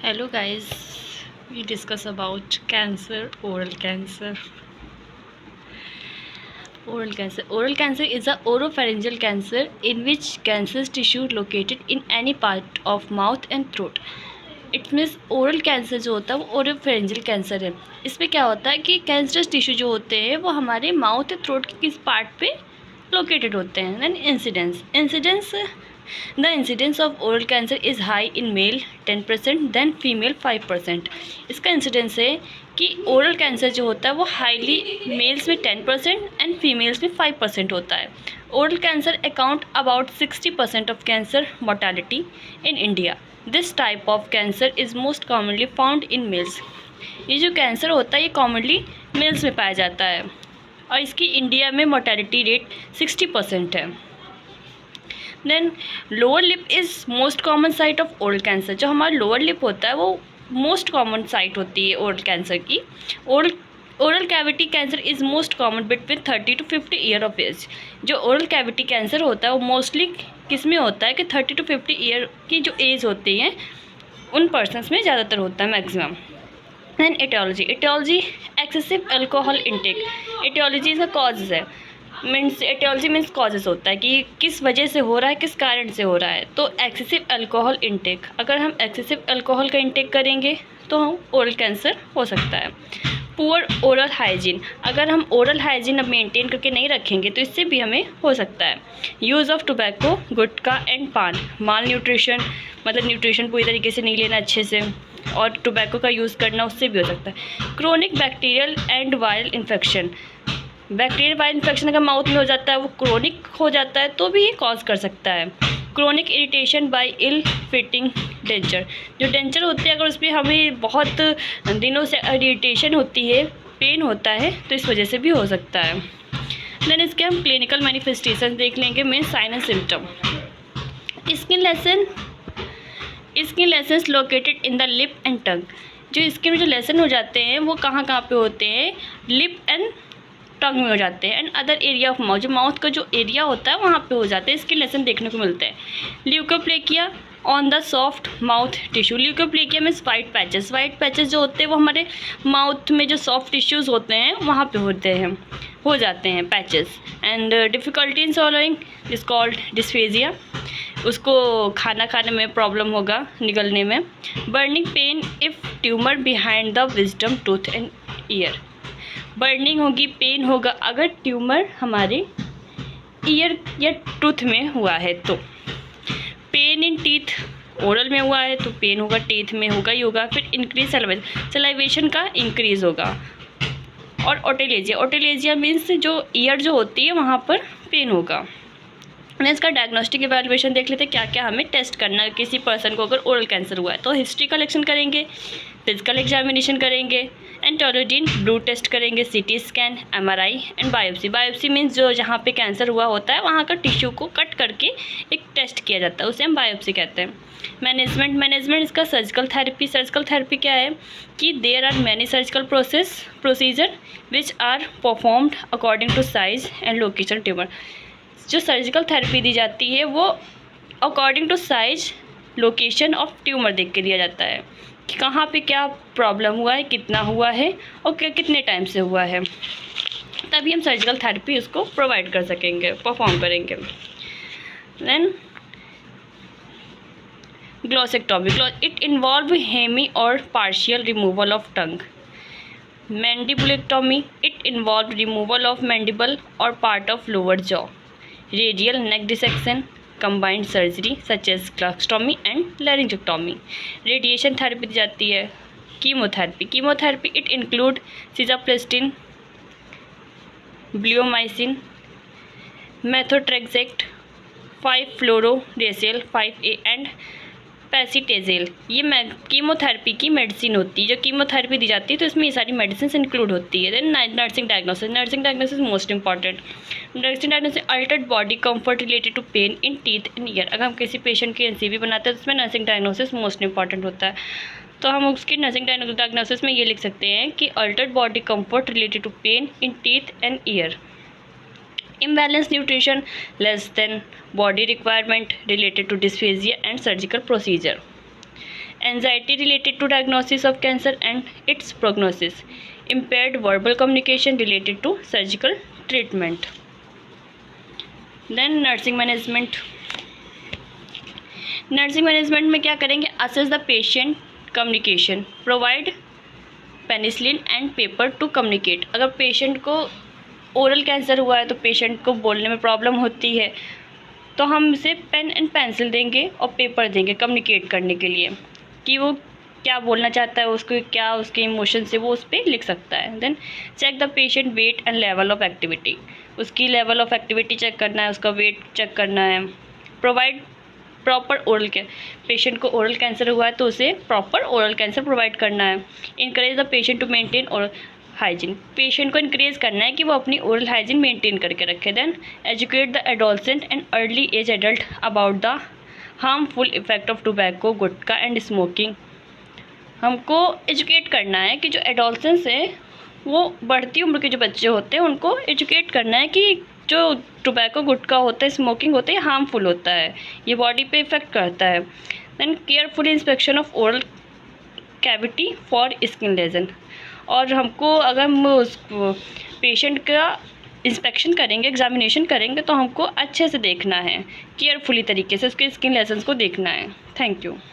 Hello guys, we discuss about cancer, oral cancer. Oral cancer is a oropharyngeal cancer in which cancerous tissue located in any part of mouth and throat. It means oral cancer जो होता है वो oropharyngeal cancer है। इसमें क्या होता है कि कैंसरस टिश्यू जो होते हैं वो हमारे माउथ या थ्रोट के किस पार्ट पे लोकेटेड होते हैं। Then incidence the incidence of oral cancer is high in male 10%, then female 5%। इसका इंसिडेंस है कि ओरल कैंसर जो होता है वो हाईली मेल्स में 10% एंड फीमेल्स में 5% होता है। Oral cancer account about 60% of cancer mortality in India. This type of cancer is most commonly found in males. ये जो कैंसर होता है ये कॉमनली मेल्स में पाया जाता है और इसकी इंडिया में मोर्टालिटी रेट 60% है। Then lower lip is most common site of oral cancer. जो हमारा लोअर लिप होता है वो मोस्ट कॉमन साइट होती है ओरल कैंसर की। Oral cavity cancer is most common between 30 to 50 year of age. जो ओरल कैविटी कैंसर होता है वो मोस्टली किस में होता है कि 30 to 50 ईयर की जो एज होती है उन पर्सनस में ज़्यादातर होता है maximum. Then aetiology excessive alcohol intake. Aetiology इसका कॉजेज है, मीन्स एटियोलॉजी मीन्स कॉजेज होता है कि किस वजह से हो रहा है, किस कारण से हो रहा है। तो एक्सेसिव अल्कोहल इंटेक, अगर हम एक्सेसिव अल्कोहल का इंटेक करेंगे तो हम ओरल कैंसर हो सकता है। पुअर ओरल हाइजीन, अगर हम ओरल हाइजीन अब मेंटेन करके नहीं रखेंगे तो इससे भी हमें हो सकता है। Use of tobacco, gutkha and पान। माल न्यूट्रिशन, मतलब न्यूट्रिशन पूरी तरीके से नहीं लेना अच्छे से, और टोबैको का यूज़ करना, उससे भी हो सकता है। Chronic bacterial and viral infection, bacterial viral infection अगर माउथ में हो जाता है वो क्रोनिक हो जाता है तो भी ये कॉज कर सकता है। Chronic irritation by ill fitting denture, जो डेंचर होती है अगर उस पर हमें बहुत दिनों से इरिटेशन होती है, पेन होता है, तो इस वजह से भी हो सकता है। देन इसके हम क्लिनिकल मैनिफेस्टेशन देख लेंगे, main sign and symptom. Skin lesions located in the lip and tongue. जो स्किन में जो लेसन हो जाते हैं वो कहाँ कहाँ पे होते हैं, लिप एंड टंग में हो जाते हैं, and other area of mouth, जो माउथ का जो एरिया होता है वहाँ पे हो जाते हैं। स्किन लेसन देखने को मिलते हैं। Leukoplakia on the soft mouth tissue. Leukoplakia means white patches जो होते हैं वो हमारे माउथ में जो सॉफ्ट टिश्यूज़ होते हैं वहाँ पे हो जाते हैं patches. And difficulty in सॉलोइंग is called dysphagia, उसको खाना खाने में प्रॉब्लम होगा, निगलने में। Burning pain if tumour behind the wisdom tooth and year. Burning होगी, पेन होगा अगर ट्यूमर हमारे ईयर या टूथ में हुआ है तो। पेन इन टीथ, ओरल में हुआ है तो पेन होगा, टीथ में होगा ही होगा। फिर इंक्रीज सलाइवेशन का इंक्रीज होगा। और ओटेलेजिया मीन्स जो ईयर जो होती है वहाँ पर पेन होगा। इसका डायग्नोस्टिक इवैल्यूएशन देख लेते हैं, क्या क्या हमें टेस्ट करना है किसी पर्सन को अगर ओरल कैंसर हुआ है। तो हिस्ट्री कलेक्शन करेंगे, फिजिकल एग्जामिनेशन करेंगे, एंटोलोजीन ब्लड टेस्ट करेंगे, CT scan, MRI and biopsy. Biopsy means जो जहाँ पे कैंसर हुआ होता है वहाँ का टिश्यू को कट करके एक टेस्ट किया जाता है, उसे हम बायोप्सी कहते हैं। मैनेजमेंट इसका सर्जिकल थेरेपी क्या है कि there are many surgical procedure which are performed according to size and location tumour. जो सर्जिकल थेरेपी दी जाती है वो according to size, location of tumour देख के दिया जाता है कि कहाँ पे क्या प्रॉब्लम हुआ है, कितना हुआ है और कितने टाइम से हुआ है, तभी हम सर्जिकल थेरेपी उसको प्रोवाइड कर सकेंगे, परफॉर्म करेंगे। Then glossectomy, it involve hemi or partial removal of tongue. Mandibulectomy, it involve removal of mandible or part of lower jaw. Radial neck dissection, combined surgery such as क्लैक्टोमी and laryngectomy. Radiation therapy दी जाती है। Chemotherapy it include cisplatin, bleomycin, methotrexate, 5-फ्लोरोडेसिल 5A and paclitaxel. ये chemotherapy की medicine होती है। जो कीमोथेरेपी दी जाती है तो इसमें ये सारी मेडिसिन इंक्लूड होती है। Then nursing diagnosis most important. Nursing diagnosis altered body comfort related to pain in teeth and ear. अगर हम किसी पेशेंट की एनसीवी बनाते हैं तो उसमें नर्सिंग डायग्नोसिस मोस्ट इंपॉर्टेंट होता है। तो हम उसकी नर्सिंग डायग्नोसिस में ये लिख सकते हैं कि altered body comfort related to pain in teeth and ear. Imbalance nutrition, less than body requirement related to dysphagia and surgical procedure. anxiety related to diagnosis of cancer and its prognosis, impaired verbal communication related to surgical treatment. Then nursing management. Nursing management में क्या करेंगे, assess the patient communication, provide penicillin and paper two communicate. अगर patient को oral cancer हुआ है तो patient को बोलने में प्रॉब्लम होती है, तो हम उसे पेन एंड पेंसिल देंगे और पेपर देंगे कम्युनिकेट करने के लिए कि वो क्या बोलना चाहता है, उसको क्या उसके इमोशन से वो उस पर लिख सकता है। Then check the patient weight and level of activity, उसकी लेवल ऑफ एक्टिविटी चेक करना है, उसका वेट चेक करना है। Provide proper oral care, patient को ओरल कैंसर हुआ है तो उसे प्रॉपर ओरल कैंसर प्रोवाइड करना है। Encourage the patient to maintain oral hygiene, patient को इनक्रेज करना है कि वो अपनी ओरल हाइजीन मेंटेन करके रखे। Then educate the adolescent and early age adult about the harmful effect of tobacco, gutkha and smoking. हमको एजुकेट करना है कि जो एडोलसेंस है, वो बढ़ती उम्र के जो बच्चे होते हैं उनको एजुकेट करना है कि जो टोबैको, गुटखा होता है, स्मोकिंग होता है, ये हार्मफुल होता है, ये बॉडी पे इफेक्ट करता है। Then careful inspection of oral cavity for skin lesion, और हमको अगर हम उस पेशेंट का इंस्पेक्शन करेंगे, एग्जामिनेशन करेंगे, तो हमको अच्छे से देखना है, केयरफुली तरीके से उसके स्किन लेजन्स को देखना है। Thank you.